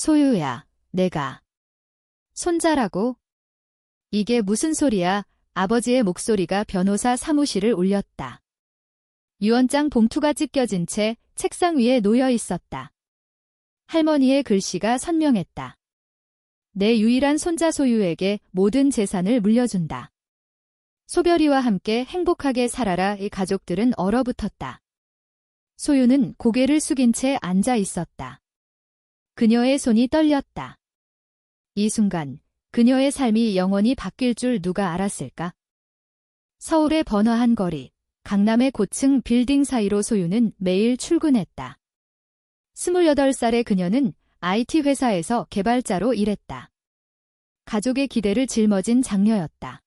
소유야, 내가 손자라고? 이게 무슨 소리야? 아버지의 목소리가 변호사 사무실을 울렸다. 유언장 봉투가 찢겨진 채 책상 위에 놓여 있었다. 할머니의 글씨가 선명했다. 내 유일한 손자 소유에게 모든 재산을 물려준다. 소별이와 함께 행복하게 살아라. 이 가족들은 얼어붙었다. 소유는 고개를 숙인 채 앉아 있었다. 그녀의 손이 떨렸다. 이 순간 그녀의 삶이 영원히 바뀔 줄 누가 알았을까? 서울의 번화한 거리, 강남의 고층 빌딩 사이로 소유는 매일 출근했다. 28살의 그녀는 IT 회사에서 개발자로 일했다. 가족의 기대를 짊어진 장녀였다.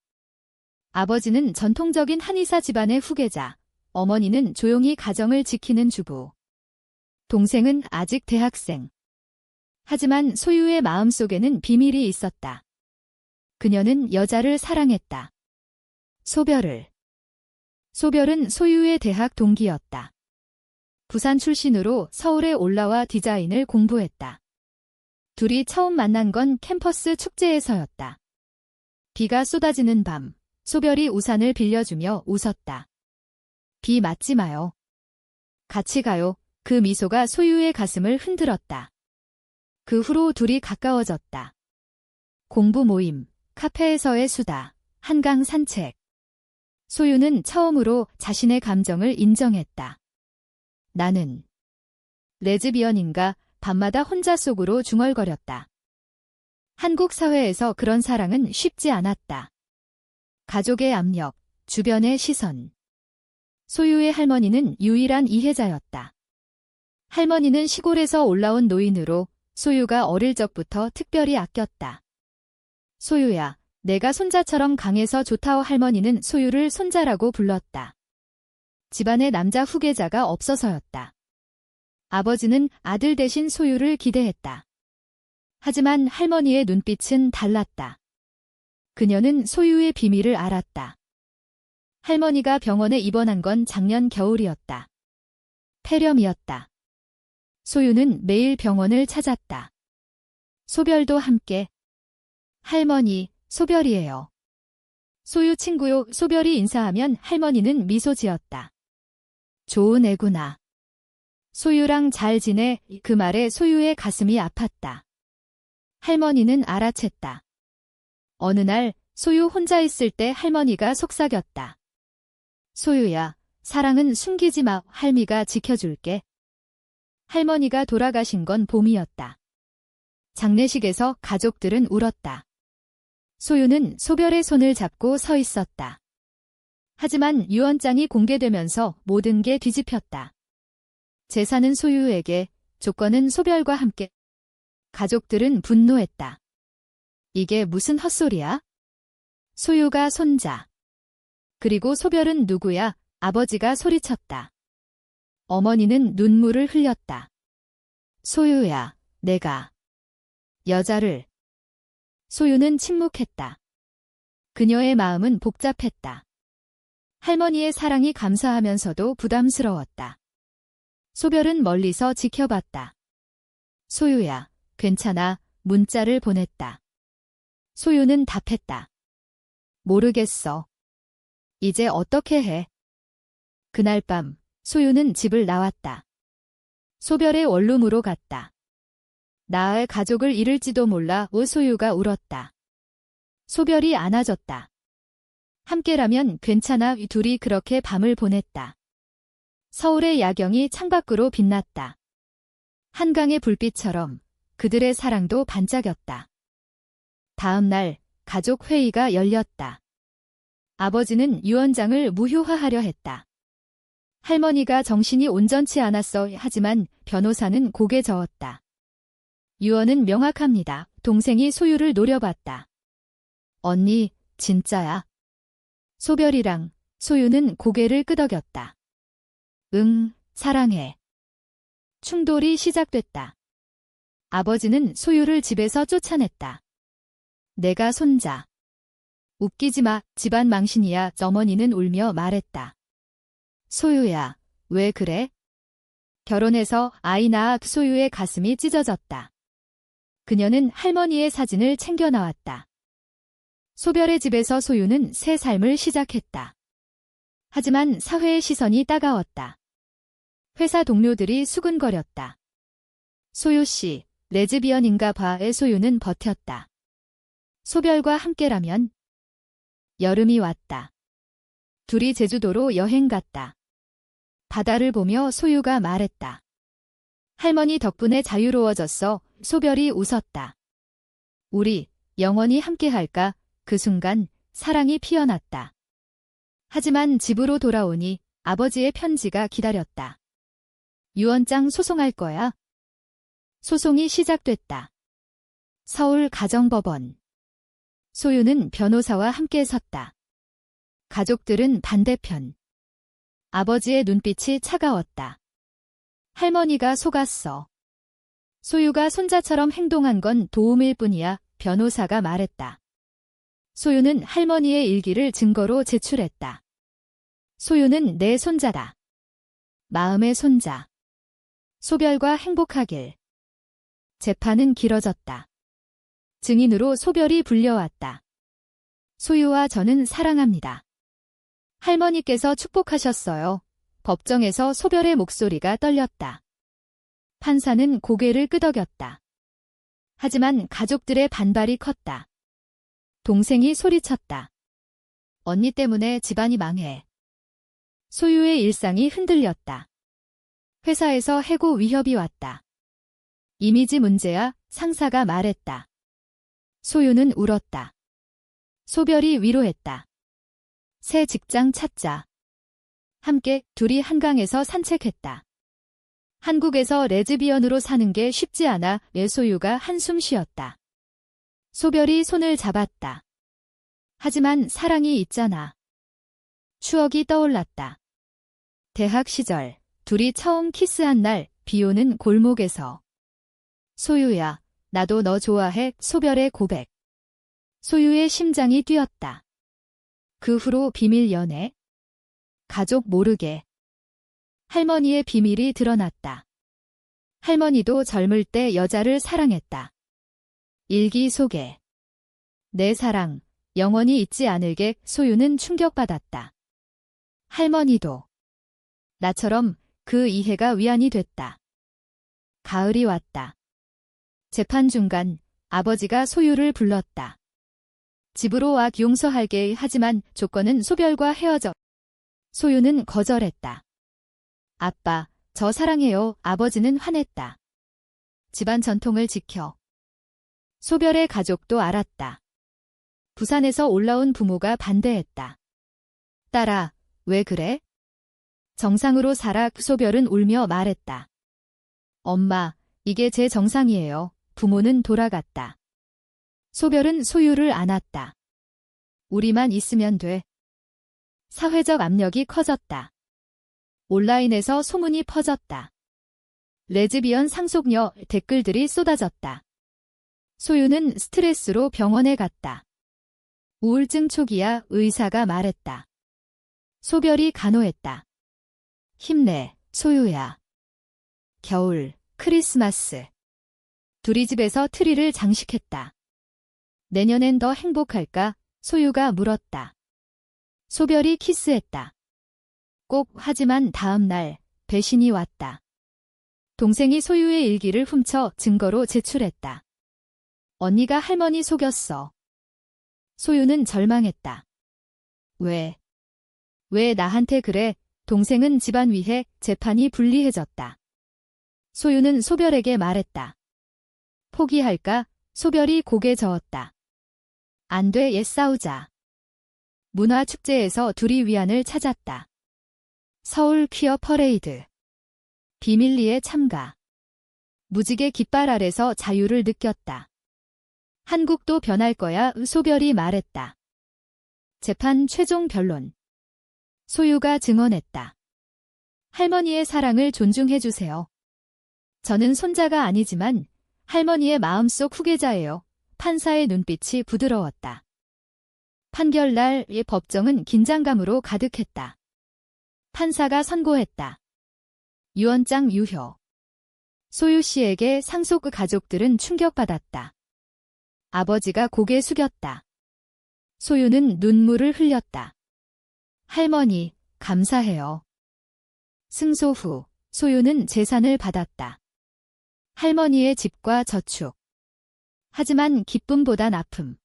아버지는 전통적인 한의사 집안의 후계자, 어머니는 조용히 가정을 지키는 주부. 동생은 아직 대학생. 하지만 소유의 마음속에는 비밀이 있었다. 그녀는 여자를 사랑했다. 소별을. 소별은 소유의 대학 동기였다. 부산 출신으로 서울에 올라와 디자인을 공부했다. 둘이 처음 만난 건 캠퍼스 축제에서였다. 비가 쏟아지는 밤, 소별이 우산을 빌려주며 웃었다. 비 맞지 마요. 같이 가요. 그 미소가 소유의 가슴을 흔들었다. 그 후로 둘이 가까워졌다. 공부 모임, 카페에서의 수다, 한강 산책. 소유는 처음으로 자신의 감정을 인정했다. 나는 레즈비언인가? 밤마다 혼자 속으로 중얼거렸다. 한국 사회에서 그런 사랑은 쉽지 않았다. 가족의 압력, 주변의 시선. 소유의 할머니는 유일한 이해자였다. 할머니는 시골에서 올라온 노인으로 소유가 어릴 적부터 특별히 아꼈다. 소유야, 내가 손자처럼 강해서 좋다오. 할머니는 소유를 손자라고 불렀다. 집안에 남자 후계자가 없어서였다. 아버지는 아들 대신 소유를 기대했다. 하지만 할머니의 눈빛은 달랐다. 그녀는 소유의 비밀을 알았다. 할머니가 병원에 입원한 건 작년 겨울이었다. 폐렴이었다. 소유는 매일 병원을 찾았다. 소별도 함께. 할머니, 소별이에요. 소유 친구요. 소별이 인사하면 할머니는 미소 지었다. 좋은 애구나. 소유랑 잘 지내. 그 말에 소유의 가슴이 아팠다. 할머니는 알아챘다. 어느 날 소유 혼자 있을 때 할머니가 속삭였다. 소유야, 사랑은 숨기지 마. 할미가 지켜줄게. 할머니가 돌아가신 건 봄이었다. 장례식에서 가족들은 울었다. 소유는 소별의 손을 잡고 서 있었다. 하지만 유언장이 공개되면서 모든 게 뒤집혔다. 재산은 소유에게, 조건은 소별과 함께. 가족들은 분노했다. 이게 무슨 헛소리야? 소유가 손자. 그리고 소별은 누구야? 아버지가 소리쳤다. 어머니는 눈물을 흘렸다. 소유야, 내가 여자를. 소유는 침묵했다. 그녀의 마음은 복잡했다. 할머니의 사랑이 감사하면서도 부담스러웠다. 소별은 멀리서 지켜봤다. 소유야, 괜찮아. 문자를 보냈다. 소유는 답했다. 모르겠어. 이제 어떻게 해? 그날 밤, 소유는 집을 나왔다. 소별의 원룸으로 갔다. 나의 가족을 잃을지도 몰라. 소유가 울었다. 소별이 안아줬다. 함께라면 괜찮아. 둘이 그렇게 밤을 보냈다. 서울의 야경이 창밖으로 빛났다. 한강의 불빛처럼 그들의 사랑도 반짝였다. 다음 날 가족 회의가 열렸다. 아버지는 유언장을 무효화하려 했다. 할머니가 정신이 온전치 않았어. 하지만 변호사는 고개 저었다. 유언은 명확합니다. 동생이 소유를 노려봤다. 언니, 진짜야? 소별이랑 소유는 고개를 끄덕였다. 응, 사랑해. 충돌이 시작됐다. 아버지는 소유를 집에서 쫓아냈다. 내가 손자. 웃기지 마. 집안 망신이야. 어머니는 울며 말했다. 소유야, 왜 그래? 결혼해서 아이 낳아. 소유의 가슴이 찢어졌다. 그녀는 할머니의 사진을 챙겨 나왔다. 소별의 집에서 소유는 새 삶을 시작했다. 하지만 사회의 시선이 따가웠다. 회사 동료들이 수근거렸다. 소유 씨, 레즈비언인가 봐의 소유는 버텼다. 소별과 함께라면. 여름이 왔다. 둘이 제주도로 여행 갔다. 바다를 보며 소유가 말했다. 할머니 덕분에 자유로워졌어. 소별이 웃었다. 우리 영원히 함께할까? 그 순간 사랑이 피어났다. 하지만 집으로 돌아오니 아버지의 편지가 기다렸다. 유언장 소송할 거야. 소송이 시작됐다. 서울 가정법원. 소유는 변호사와 함께 섰다. 가족들은 반대편. 아버지의 눈빛이 차가웠다. 할머니가 속았어. 소유가 손자처럼 행동한 건 도움일 뿐이야. 변호사가 말했다. 소유는 할머니의 일기를 증거로 제출했다. 소유는 내 손자다. 마음의 손자. 소별과 행복하길. 재판은 길어졌다. 증인으로 소별이 불려왔다. 소유와 저는 사랑합니다. 할머니께서 축복하셨어요. 법정에서 소별의 목소리가 떨렸다. 판사는 고개를 끄덕였다. 하지만 가족들의 반발이 컸다. 동생이 소리쳤다. 언니 때문에 집안이 망해. 소유의 일상이 흔들렸다. 회사에서 해고 위협이 왔다. 이미지 문제야, 상사가 말했다. 소유는 울었다. 소별이 위로했다. 새 직장 찾자. 함께 둘이 한강에서 산책했다. 한국에서 레즈비언으로 사는 게 쉽지 않아. 소유가 한숨 쉬었다. 소별이 손을 잡았다. 하지만 사랑이 있잖아. 추억이 떠올랐다. 대학 시절, 둘이 처음 키스한 날, 비 오는 골목에서. 소유야, 나도 너 좋아해. 소별의 고백. 소유의 심장이 뛰었다. 그 후로 비밀 연애. 가족 모르게. 할머니의 비밀이 드러났다. 할머니도 젊을 때 여자를 사랑했다. 일기 소개. 내 사랑, 영원히 잊지 않을게. 소유는 충격받았다. 할머니도. 나처럼 그 이해가 위안이 됐다. 가을이 왔다. 재판 중간 아버지가 소유를 불렀다. 집으로 와 용서할게. 하지만 조건은 소별과 헤어져. 소유는 거절했다. 아빠, 저 사랑해요. 아버지는 화냈다. 집안 전통을 지켜. 소별의 가족도 알았다. 부산에서 올라온 부모가 반대했다. 딸아, 왜 그래? 정상으로 살아. 소별은 울며 말했다. 엄마, 이게 제 정상이에요. 부모는 돌아갔다. 소별은 소유를 안았다. 우리만 있으면 돼. 사회적 압력이 커졌다. 온라인에서 소문이 퍼졌다. 레즈비언 상속녀. 댓글들이 쏟아졌다. 소유는 스트레스로 병원에 갔다. 우울증 초기야. 의사가 말했다. 소별이 간호했다. 힘내, 소유야. 겨울, 크리스마스. 둘이 집에서 트리를 장식했다. 내년엔 더 행복할까? 소유가 물었다. 소별이 키스했다. 꼭. 하지만 다음 날 배신이 왔다. 동생이 소유의 일기를 훔쳐 증거로 제출했다. 언니가 할머니 속였어. 소유는 절망했다. 왜 나한테 그래? 동생은 집안 위해. 재판이 불리해졌다. 소유는 소별에게 말했다. 포기할까? 소별이 고개 저었다. 안 돼. 옛 싸우자. 문화축제에서 둘이 위안을 찾았다. 서울 퀴어 퍼레이드. 비밀리에 참가. 무지개 깃발 아래서 자유를 느꼈다. 한국도 변할 거야. 소별이 말했다. 재판 최종 변론. 소유가 증언했다. 할머니의 사랑을 존중해주세요. 저는 손자가 아니지만 할머니의 마음속 후계자예요. 판사의 눈빛이 부드러웠다. 판결날의 법정은 긴장감으로 가득했다. 판사가 선고했다. 유언장 유효. 소유 씨에게 상속 가족들은 충격받았다. 아버지가 고개 숙였다. 소유는 눈물을 흘렸다. 할머니, 감사해요. 승소 후 소유는 재산을 받았다. 할머니의 집과 저축. 하지만 기쁨보단 아픔.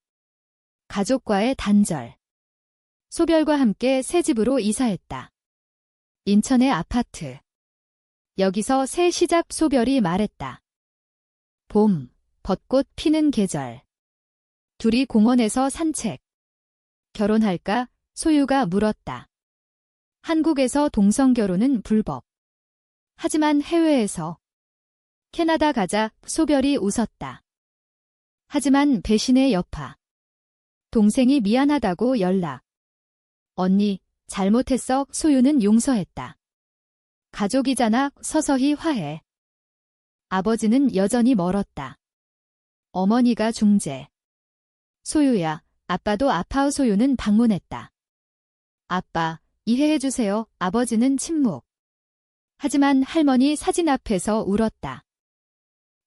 가족과의 단절. 소별과 함께 새 집으로 이사했다. 인천의 아파트. 여기서 새 시작. 소별이 말했다. 봄, 벚꽃 피는 계절. 둘이 공원에서 산책. 결혼할까? 소유가 물었다. 한국에서 동성결혼은 불법. 하지만 해외에서. 캐나다 가자. 소별이 웃었다. 하지만 배신의 여파. 동생이 미안하다고 연락. 언니, 잘못했어. 소유는 용서했다. 가족이잖아. 서서히 화해. 아버지는 여전히 멀었다. 어머니가 중재. 소유야, 아빠도 아파. 소유는 방문했다. 아빠, 이해해주세요. 아버지는 침묵. 하지만 할머니 사진 앞에서 울었다.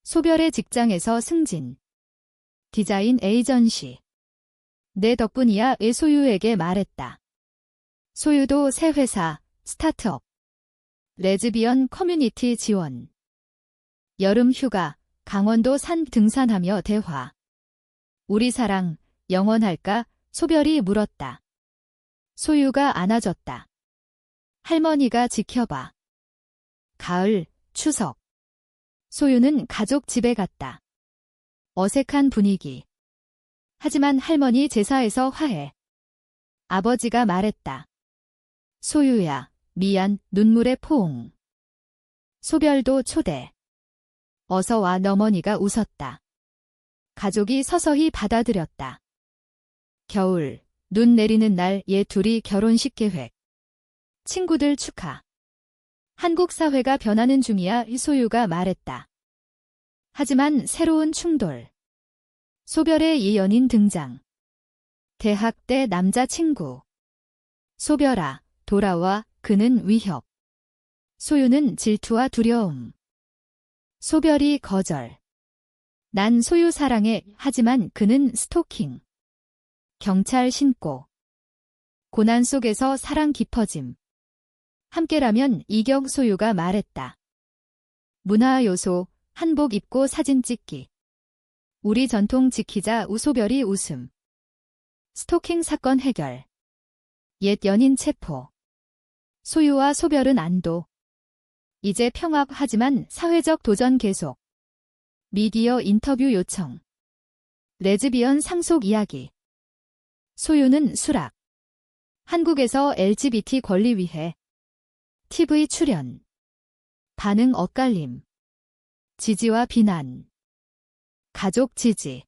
소별의 직장에서 승진. 디자인 에이전시. 내 덕분이야. 소유에게 말했다. 소유도 새 회사, 스타트업. 레즈비언 커뮤니티 지원. 여름 휴가, 강원도 산 등산하며 대화. 우리 사랑, 영원할까? 소별이 물었다. 소유가 안아줬다. 할머니가 지켜봐. 가을, 추석. 소유는 가족 집에 갔다. 어색한 분위기. 하지만 할머니 제사에서 화해. 아버지가 말했다. 소유야, 미안. 눈물의 포옹. 소별도 초대. 어서 와. 어머니가 웃었다. 가족이 서서히 받아들였다. 겨울, 눈 내리는 날. 둘이 결혼식 계획. 친구들 축하. 한국 사회가 변하는 중이야. 소유가 말했다. 하지만 새로운 충돌. 소별의 이 연인 등장. 대학 때 남자친구. 소별아, 돌아와. 그는 위협. 소유는 질투와 두려움. 소별이 거절. 난 소유 사랑해. 하지만 그는 스토킹. 경찰 신고. 고난 속에서 사랑 깊어짐. 함께라면 이격. 소유가 말했다. 문화 요소, 한복 입고 사진 찍기. 우리 전통 지키자. 소별이 웃음. 스토킹 사건 해결. 옛 연인 체포. 소유와 소별은 안도. 이제 평화. 하지만 사회적 도전 계속. 미디어 인터뷰 요청. 레즈비언 상속 이야기. 소유는 수락. 한국에서 LGBT 권리 위해. TV 출연. 반응 엇갈림. 지지와 비난. 가족 지지.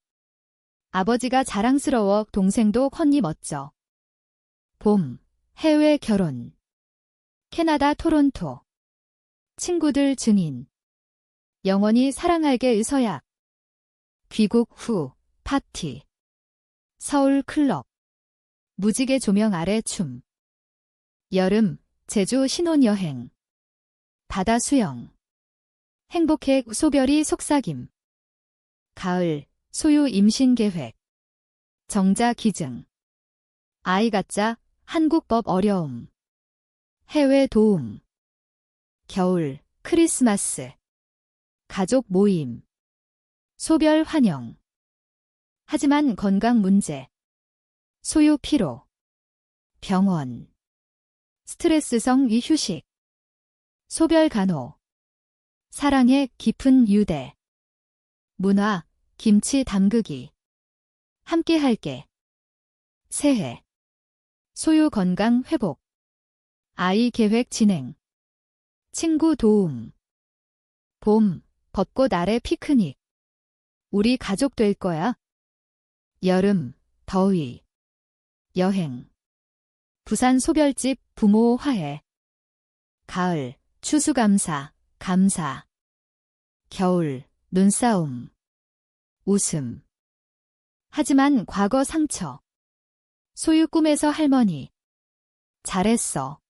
아버지가 자랑스러워. 동생도 컨니 멋져. 봄, 해외 결혼. 캐나다 토론토. 친구들 증인. 영원히 사랑할게. 서약. 귀국 후, 파티. 서울 클럽. 무지개 조명 아래 춤. 여름, 제주 신혼여행. 바다 수영. 행복해. 소별이 속삭임. 가을, 소유 임신 계획. 정자 기증. 아이 갖자. 한국법 어려움. 해외 도움. 겨울, 크리스마스. 가족 모임. 소별 환영. 하지만 건강 문제. 소유 피로. 병원. 스트레스성 휴식. 소별 간호. 사랑의 깊은 유대. 문화, 김치 담그기. 함께 할게. 새해. 소유 건강 회복. 아이 계획 진행. 친구 도움. 봄, 벚꽃 아래 피크닉. 우리 가족 될 거야. 여름, 더위. 여행. 부산 소별집 부모 화해. 가을, 추수감사, 감사. 겨울, 눈싸움. 웃음. 하지만 과거 상처. 소유 꿈에서 할머니. 잘했어.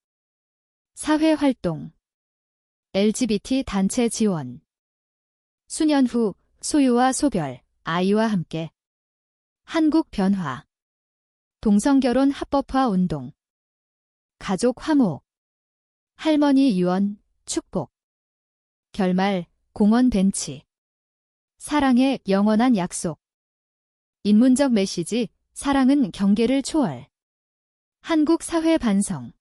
사회활동. LGBT 단체 지원. 수년 후 소유와 소별, 아이와 함께. 한국 변화. 동성결혼 합법화 운동. 가족 화목. 할머니 유언, 축복. 결말, 공원 벤치. 사랑의 영원한 약속. 인문적 메시지, 사랑은 경계를 초월. 한국 사회 반성.